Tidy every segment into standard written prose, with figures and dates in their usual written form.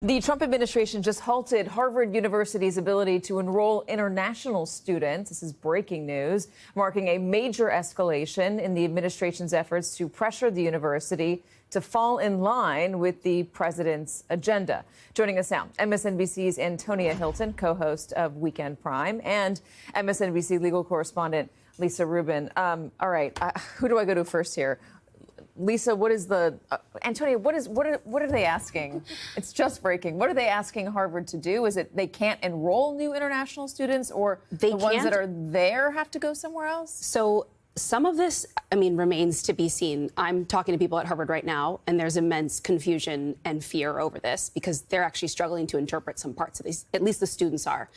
The Trump administration just halted Harvard University's ability to enroll international students. This is breaking news, marking a major escalation in the administration's efforts to pressure the university to fall in line with the president's agenda. Joining us now, MSNBC's Antonia Hilton, co-host of Weekend Prime, and MSNBC legal correspondent Lisa Rubin. All right, who do I go to first here? Lisa, what is the Antonia? What are they asking? It's just breaking. What are they asking Harvard to do? Is it they can't enroll new international students, or the ones that are there have to go somewhere else? So some of this, remains to be seen. I'm talking to people at Harvard right now, and there's immense confusion and fear over this because they're actually struggling to interpret some parts of these. At least the students are.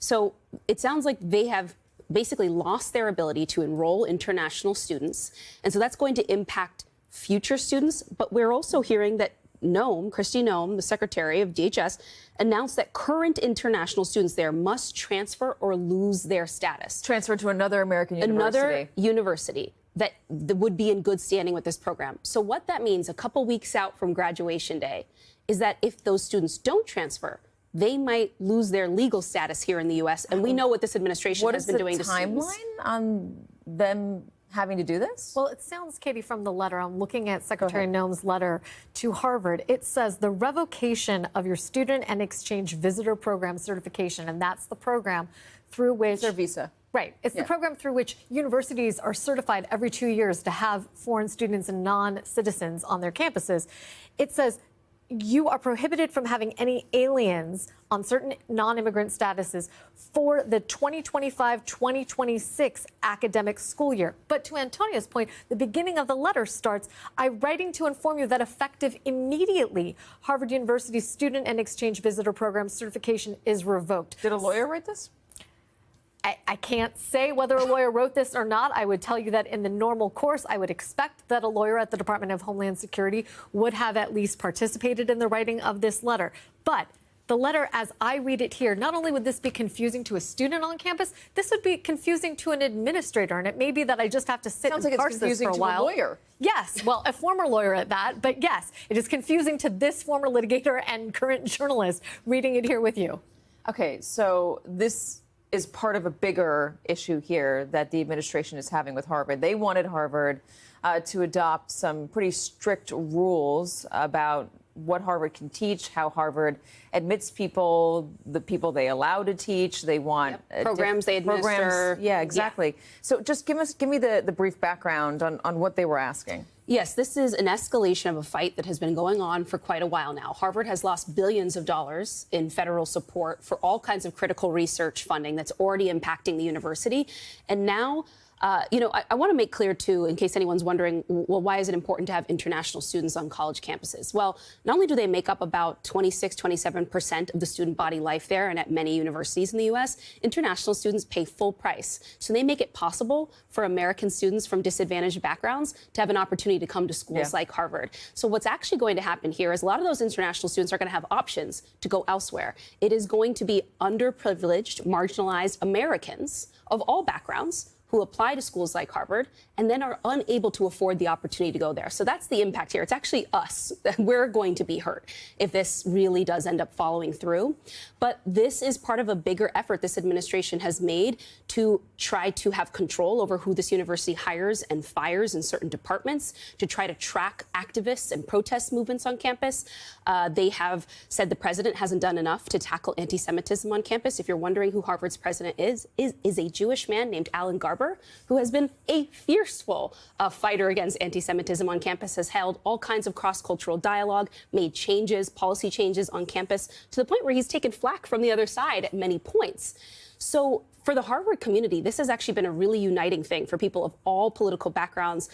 So it sounds like they have basically lost their ability to enroll international students, and so that's going to impact future students. But we're also hearing that Kristi Noem, the secretary of DHS, announced that current international students there must transfer or lose their status. Transfer to another American university. Another university that would be in good standing with this program. So what that means a couple weeks out from graduation day is that if those students don't transfer, they might lose their legal status here in the U.S. And we know what this administration has been doing to students. What is the timeline on them having to do this? Well, it sounds, Katie, from the letter, I'm looking at Secretary Noem's letter to Harvard. It says the revocation of your student and exchange visitor program certification, and that's the program through which... It's their visa. Right. It's the program through which universities are certified every 2 years to have foreign students and non-citizens on their campuses. It says you are prohibited from having any aliens on certain non-immigrant statuses for the 2025-2026 academic school year. But to Antonia's point, the beginning of the letter starts, I'm writing to inform you that effective immediately, Harvard University's student and exchange visitor program certification is revoked. Did a lawyer write this? I can't say whether a lawyer wrote this or not. I would tell you that in the normal course, I would expect that a lawyer at the Department of Homeland Security would have at least participated in the writing of this letter. But the letter, as I read it here, not only would this be confusing to a student on campus, this would be confusing to an administrator. And it may be that I just have to sit and parse this for a while. To a lawyer. Yes, well, a former lawyer at that. But yes, it is confusing to this former litigator and current journalist reading it here with you. Okay, so this is part of a bigger issue here that the administration is having with Harvard. They wanted Harvard to adopt some pretty strict rules about what Harvard can teach, how Harvard admits people, the people they allow to teach. They want programs they administer. Yeah, exactly. Yeah. So just give me the brief background on what they were asking. Yes, this is an escalation of a fight that has been going on for quite a while now. Harvard has lost billions of dollars in federal support for all kinds of critical research funding that's already impacting the university. And now, I want to make clear, too, in case anyone's wondering, well, why is it important to have international students on college campuses? Well, not only do they make up about 27% of the student body life there and at many universities in the U.S., international students pay full price. So they make it possible for American students from disadvantaged backgrounds to have an opportunity to come to schools like Harvard. So what's actually going to happen here is a lot of those international students are going to have options to go elsewhere. It is going to be underprivileged, marginalized Americans of all backgrounds who apply to schools like Harvard and then are unable to afford the opportunity to go there. So that's the impact here. It's actually us. We're going to be hurt if this really does end up following through. But this is part of a bigger effort this administration has made to try to have control over who this university hires and fires in certain departments, to try to track activists and protest movements on campus. They have said the president hasn't done enough to tackle anti-Semitism on campus. If you're wondering who Harvard's president is a Jewish man named Alan Garber, who has been a fierceful fighter against anti-Semitism on campus, has held all kinds of cross-cultural dialogue, made changes, policy changes on campus, to the point where he's taken flack from the other side at many points. So for the Harvard community, this has actually been a really uniting thing for people of all political backgrounds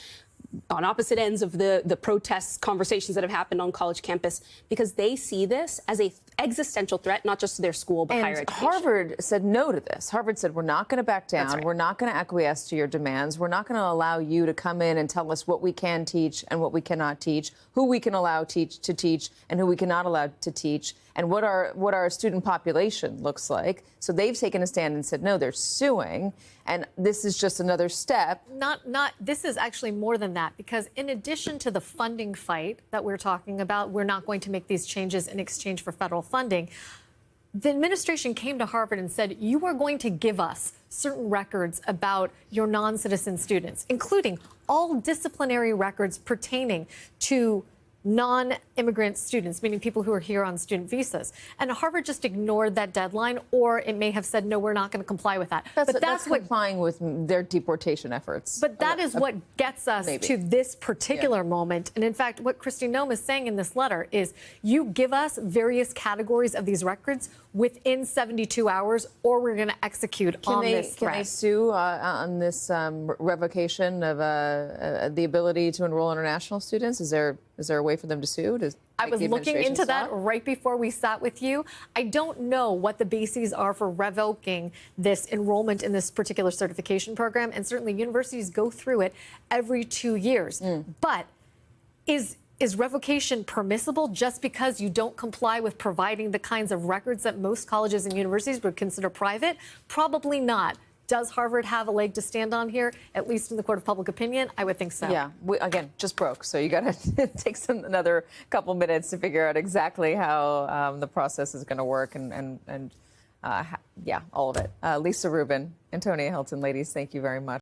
on opposite ends of the protests, conversations that have happened on college campus, because they see this as a existential threat, not just to their school, but higher education. Harvard said no to this. Harvard said, we're not going to back down. Right. We're not going to acquiesce to your demands. We're not going to allow you to come in and tell us what we can teach and what we cannot teach, who we can allow to teach and who we cannot allow to teach, and what our student population looks like. So they've taken a stand and said, no, they're suing. And this is just another step. This is actually more than that. that, because in addition to the funding fight that we're talking about, we're not going to make these changes in exchange for federal funding. The administration came to Harvard and said, you are going to give us certain records about your non-citizen students, including all disciplinary records pertaining to non-immigrant students, meaning people who are here on student visas. And Harvard just ignored that deadline, or it may have said, no, we're not going to comply with that. That's what complying with their deportation efforts. But that is what gets us to this particular moment. And in fact, what Kristi Noem is saying in this letter is, you give us various categories of these records within 72 hours, or we're going to execute on this threat. Can they sue on this revocation of the ability to enroll international students? Is there a way for them to sue? I was looking into that right before we sat with you. I don't know what the bases are for revoking this enrollment in this particular certification program, and certainly universities go through it every 2 years. But is revocation permissible just because you don't comply with providing the kinds of records that most colleges and universities would consider private? Probably not. Does Harvard have a leg to stand on here, at least in the court of public opinion? I would think so. Yeah, again, just broke, so you got to take another couple minutes to figure out exactly how the process is going to work and yeah, all of it. Lisa Rubin, Antonia Hilton, ladies, thank you very much.